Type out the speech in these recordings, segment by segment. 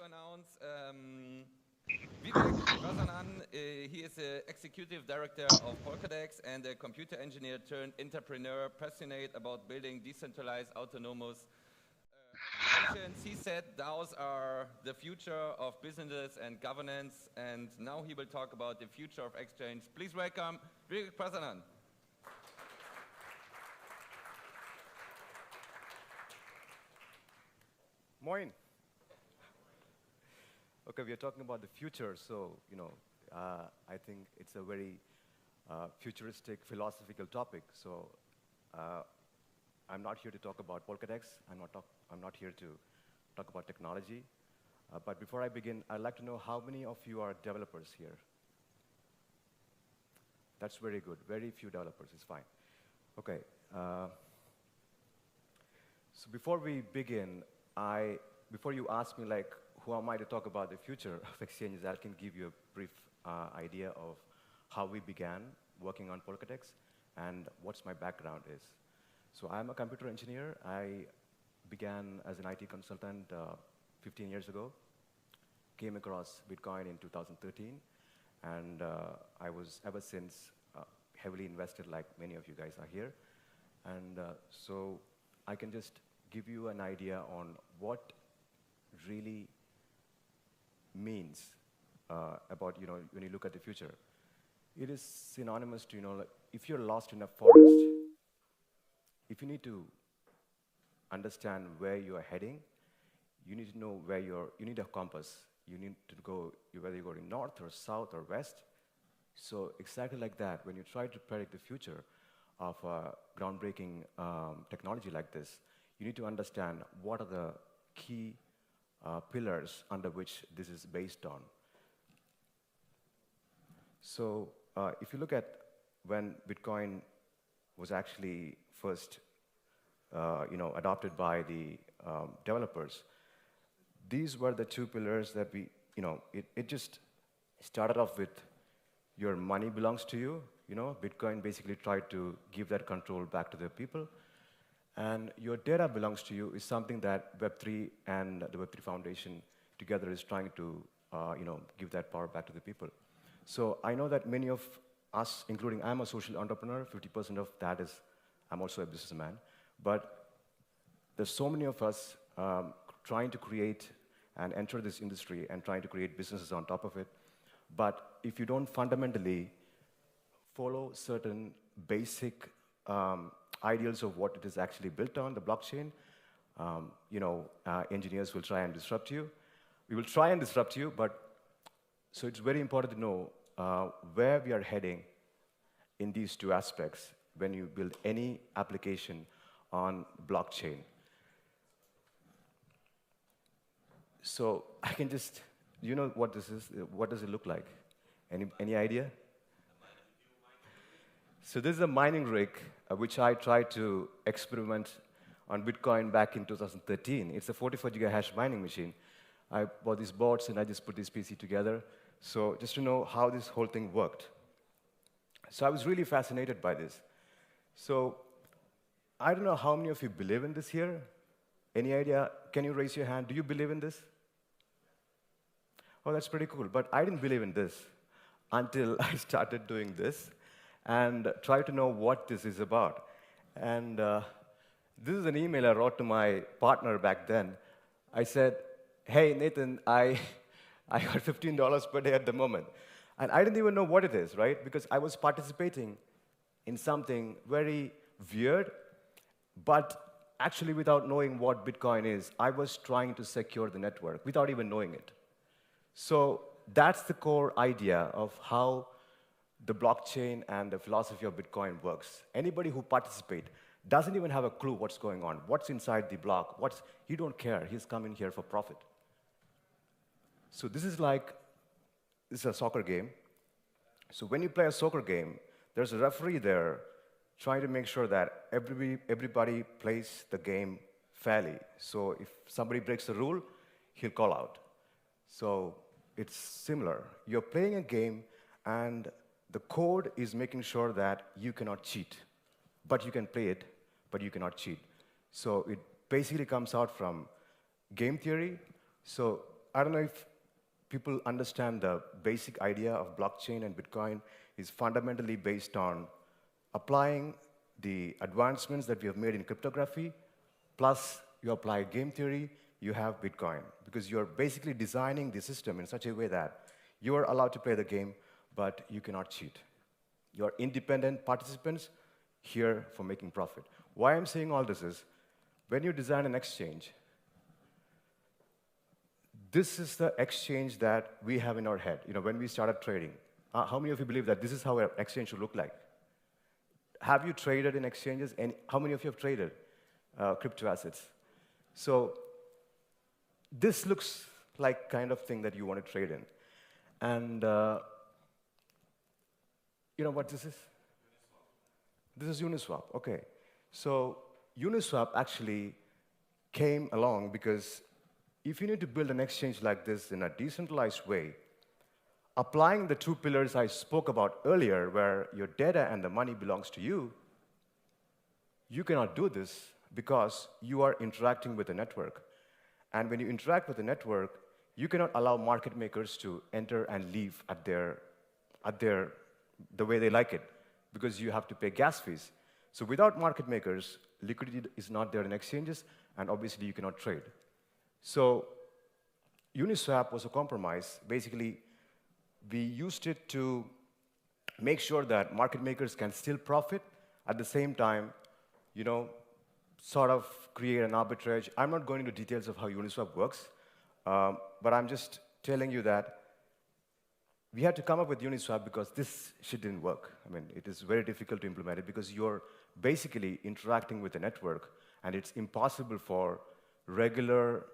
to announce Vivek Rasanan. He is the executive director of Polkadex and a computer engineer turned entrepreneur, passionate about building decentralized autonomous organizations. He said DAOs are the future of business and governance, and now he will talk about the future of exchange. Please welcome Vivek Rasanan. Moin. Okay, we are talking about the future, so I think it's a very futuristic, philosophical topic. So I'm not here to talk about Polkadex. I'm not here to talk about technology. But before I begin, I'd like to know how many of you are developers here. That's very good. Very few developers is fine. Okay. So before we begin, before you ask me who am I to talk about the future of exchanges, I can give you a brief idea of how we began working on Polkadex and what's my background is. So I'm a computer engineer. I began as an IT consultant 15 years ago, came across Bitcoin in 2013, and I was ever since heavily invested like many of you guys are here. And so I can just give you an idea on what really means about, when you look at the future. It is synonymous to, if you're lost in a forest, if you need to understand where you are heading, you need to know you need a compass. You need to go, whether you're going north or south or west. So exactly like that, when you try to predict the future of a groundbreaking technology like this, you need to understand what are the key pillars under which this is based on. So if you look at when Bitcoin was actually first adopted by the developers, these were the two pillars that it just started off with your money belongs to you. Bitcoin basically tried to give that control back to the people. And your data belongs to you is something that Web3 and the Web3 Foundation together is trying to give that power back to the people. So I know that many of us, including I'm a social entrepreneur, 50% of that is I'm also a businessman. But there's so many of us trying to create and enter this industry and trying to create businesses on top of it. But if you don't fundamentally follow certain basic ideals of what it is actually built on, the blockchain, engineers will try and disrupt you. We will try and disrupt you, so it's very important to know where we are heading in these two aspects when you build any application on blockchain. So I can just, what this is? What does it look like? Any idea? So this is a mining rig, which I tried to experiment on Bitcoin back in 2013. It's a 44 gigahash mining machine. I bought these boards, and I just put this PC together. So just to know how this whole thing worked. So I was really fascinated by this. So I don't know how many of you believe in this here. Any idea? Can you raise your hand? Do you believe in this? Oh, that's pretty cool. But I didn't believe in this until I started doing this and try to know what this is about. And this is an email I wrote to my partner back then. I said, hey, Nathan, I got $15 per day at the moment. And I didn't even know what it is, right? Because I was participating in something very weird, but actually without knowing what Bitcoin is, I was trying to secure the network without even knowing it. So that's the core idea of how the blockchain and the philosophy of Bitcoin works. Anybody who participates doesn't even have a clue what's going on, what's inside the block. He don't care. He's coming here for profit. So this is a soccer game. So when you play a soccer game, there's a referee there trying to make sure that everybody plays the game fairly. So if somebody breaks the rule, he'll call out. So it's similar. You're playing a game, and the code is making sure that you cannot cheat. But you can play it, but you cannot cheat. So it basically comes out from game theory. So I don't know if people understand the basic idea of blockchain and Bitcoin is fundamentally based on applying the advancements that we have made in cryptography, plus you apply game theory, you have Bitcoin. Because you're basically designing the system in such a way that you are allowed to play the game, but you cannot cheat. You're independent participants here for making profit. Why I'm saying all this is, when you design an exchange, this is the exchange that we have in our head. When we started trading, how many of you believe that this is how an exchange should look like? Have you traded in exchanges? And how many of you have traded crypto assets? So this looks like kind of thing that you want to trade in. And you know what this is? This is Uniswap. Okay. So Uniswap actually came along because if you need to build an exchange like this in a decentralized way, applying the two pillars I spoke about earlier, where your data and the money belongs to you, you cannot do this because you are interacting with the network. And when you interact with the network, you cannot allow market makers to enter and leave at the way they like it, because you have to pay gas fees. So without market makers, liquidity is not there in exchanges, and obviously you cannot trade. So Uniswap was a compromise. Basically, we used it to make sure that market makers can still profit, at the same time, sort of create an arbitrage. I'm not going into details of how Uniswap works, but I'm just telling you that we had to come up with Uniswap because this shit didn't work. I mean, it is very difficult to implement it because you're basically interacting with the network, and it's impossible for regular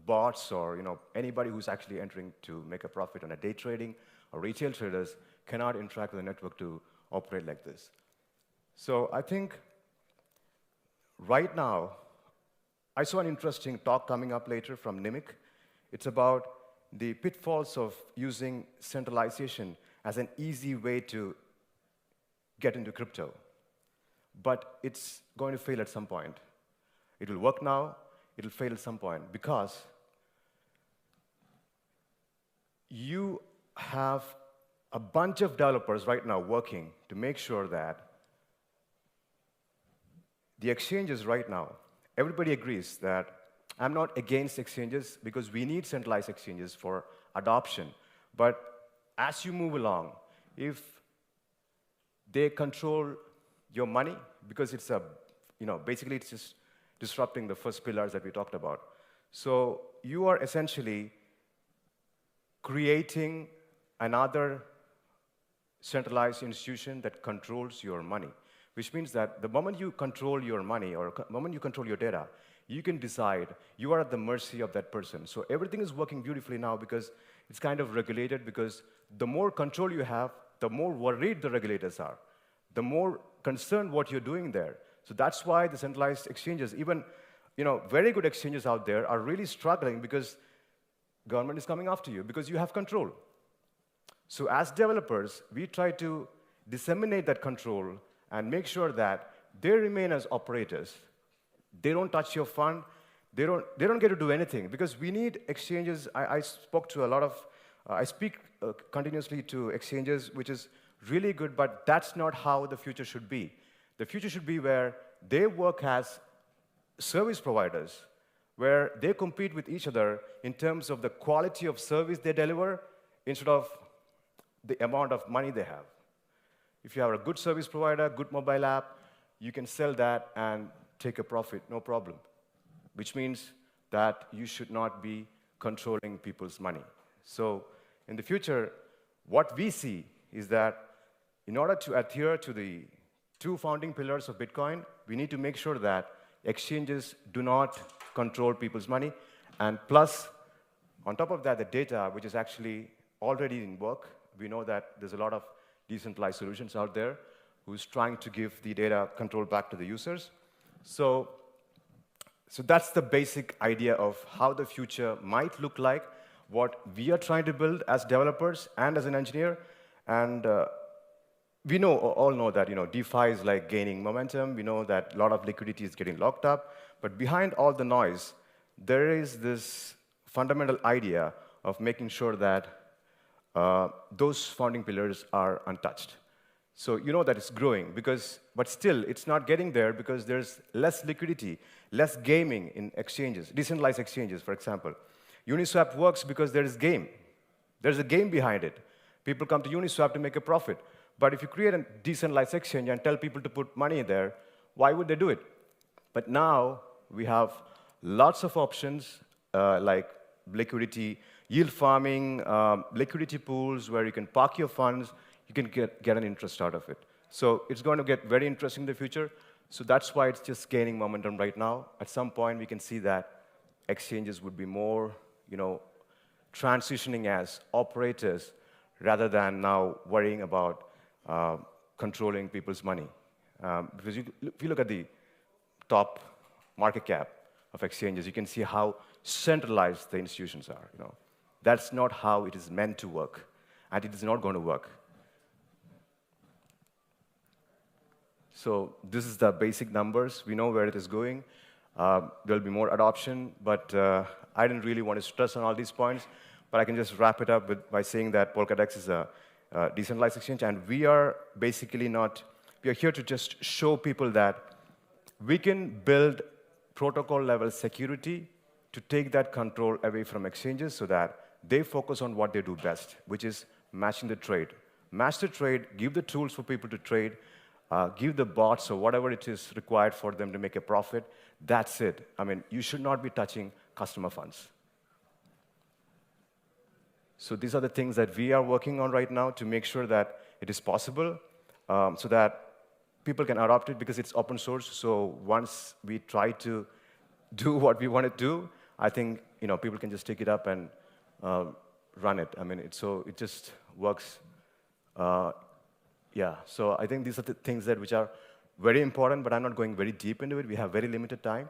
bots or anybody who's actually entering to make a profit on a day trading or retail traders cannot interact with the network to operate like this. So I think right now, I saw an interesting talk coming up later from Nimic. It's about the pitfalls of using centralization as an easy way to get into crypto. But it's going to fail at some point. It will work now, it will fail at some point, because you have a bunch of developers right now working to make sure that the exchanges right now, everybody agrees that I'm not against exchanges because we need centralized exchanges for adoption. But as you move along, if they control your money, because it's basically it's just disrupting the first pillars that we talked about. So you are essentially creating another centralized institution that controls your money, which means that the moment you control your money or the moment you control your data, you can decide, you are at the mercy of that person. So everything is working beautifully now because it's kind of regulated, because the more control you have, the more worried the regulators are, the more concerned what you're doing there. So that's why the centralized exchanges, even very good exchanges out there, are really struggling because government is coming after you because you have control. So as developers, we try to disseminate that control and make sure that they remain as operators. They don't touch your fund. They don't get to do anything, because we need exchanges. I spoke to a lot of, I speak continuously to exchanges, which is really good, but that's not how the future should be. The future should be where they work as service providers, where they compete with each other in terms of the quality of service they deliver instead of the amount of money they have. If you have a good service provider, good mobile app, you can sell that and take a profit, no problem. Which means that you should not be controlling people's money. So in the future, what we see is that in order to adhere to the two founding pillars of Bitcoin, we need to make sure that exchanges do not control people's money. And plus, on top of that, the data, which is actually already in work. We know that there's a lot of decentralized solutions out there who's trying to give the data control back to the users. So that's the basic idea of how the future might look like, what we are trying to build as developers and as an engineer. And we all know that DeFi is like gaining momentum. We know that a lot of liquidity is getting locked up. But behind all the noise, there is this fundamental idea of making sure that those founding pillars are untouched. So you know that it's growing, but still, it's not getting there because there's less liquidity, less gaming in exchanges, decentralized exchanges, for example. Uniswap works because there is game. There's a game behind it. People come to Uniswap to make a profit. But if you create a decentralized exchange and tell people to put money there, why would they do it? But now we have lots of options like liquidity, yield farming, liquidity pools where you can park your funds, you can get an interest out of it. So it's going to get very interesting in the future. So that's why it's just gaining momentum right now. At some point, we can see that exchanges would be more, transitioning as operators rather than now worrying about controlling people's money. Because if you look at the top market cap of exchanges, you can see how centralized the institutions are. That's not how it is meant to work, and it is not going to work. So this is the basic numbers. We know where it is going. There'll be more adoption, but I didn't really want to stress on all these points, but I can just wrap it up by saying that Polkadot is a decentralized exchange, and we are basically we are here to just show people that we can build protocol-level security to take that control away from exchanges so that they focus on what they do best, which is matching the trade. Match the trade, give the tools for people to trade, give the bots or whatever it is required for them to make a profit. That's it. I mean, you should not be touching customer funds. So these are the things that we are working on right now to make sure that it is possible so that people can adopt it because it's open source. So once we try to do what we want to do, I think people can just take it up and run it. I mean, it just works. Yeah, so I think these are the things which are very important, but I'm not going very deep into it. We have very limited time.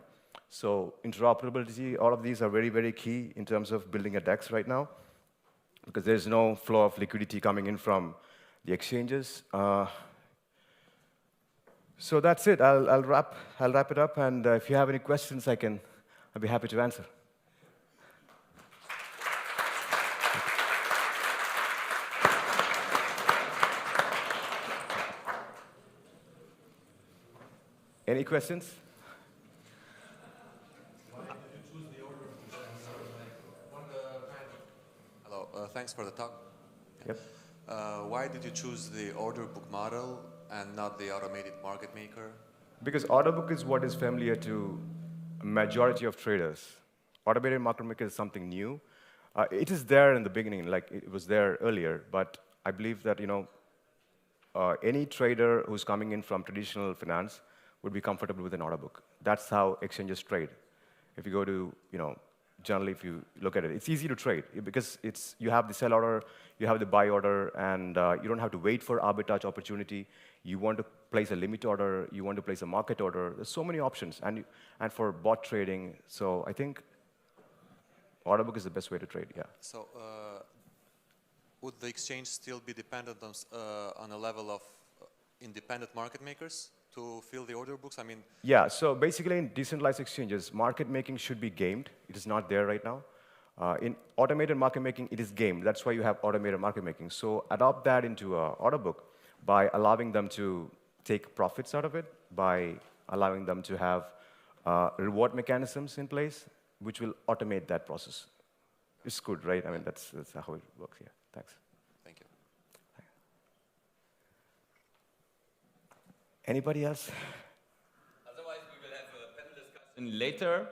So interoperability, all of these are very, very key in terms of building a DEX right now, because there's no flow of liquidity coming in from the exchanges. So that's it. I'll wrap it up, and if you have any questions, I'll be happy to answer. Any questions? Why did you choose the order book? Hello, thanks for the talk. Yep. Why did you choose the order book model and not the automated market maker? Because order book is what is familiar to a majority of traders. Automated market maker is something new. It is there in the beginning, like it was there earlier, but I believe that any trader who's coming in from traditional finance would be comfortable with an order book. That's how exchanges trade. If you go to, generally if you look at it, it's easy to trade because you have the sell order, you have the buy order, and you don't have to wait for arbitrage opportunity. You want to place a limit order, you want to place a market order. There's so many options, and for bot trading. So I think order book is the best way to trade. Yeah. So would the exchange still be dependent on a level of independent market makers to fill the order books? I mean, yeah, so basically in decentralized exchanges, market making should be gamed. It is not there right now. In automated market making, it is gamed. That's why you have automated market making. So adopt that into an order book by allowing them to take profits out of it, by allowing them to have reward mechanisms in place, which will automate that process. It's good, right? I mean, that's how it works here. Thanks. Thank you. Anybody else? Otherwise, we will have a panel discussion later,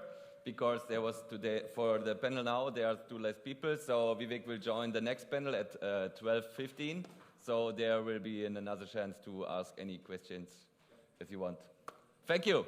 because there was today, for the panel now, there are 2 less people, so Vivek will join the next panel at 12:15, so there will be another chance to ask any questions if you want. Thank you.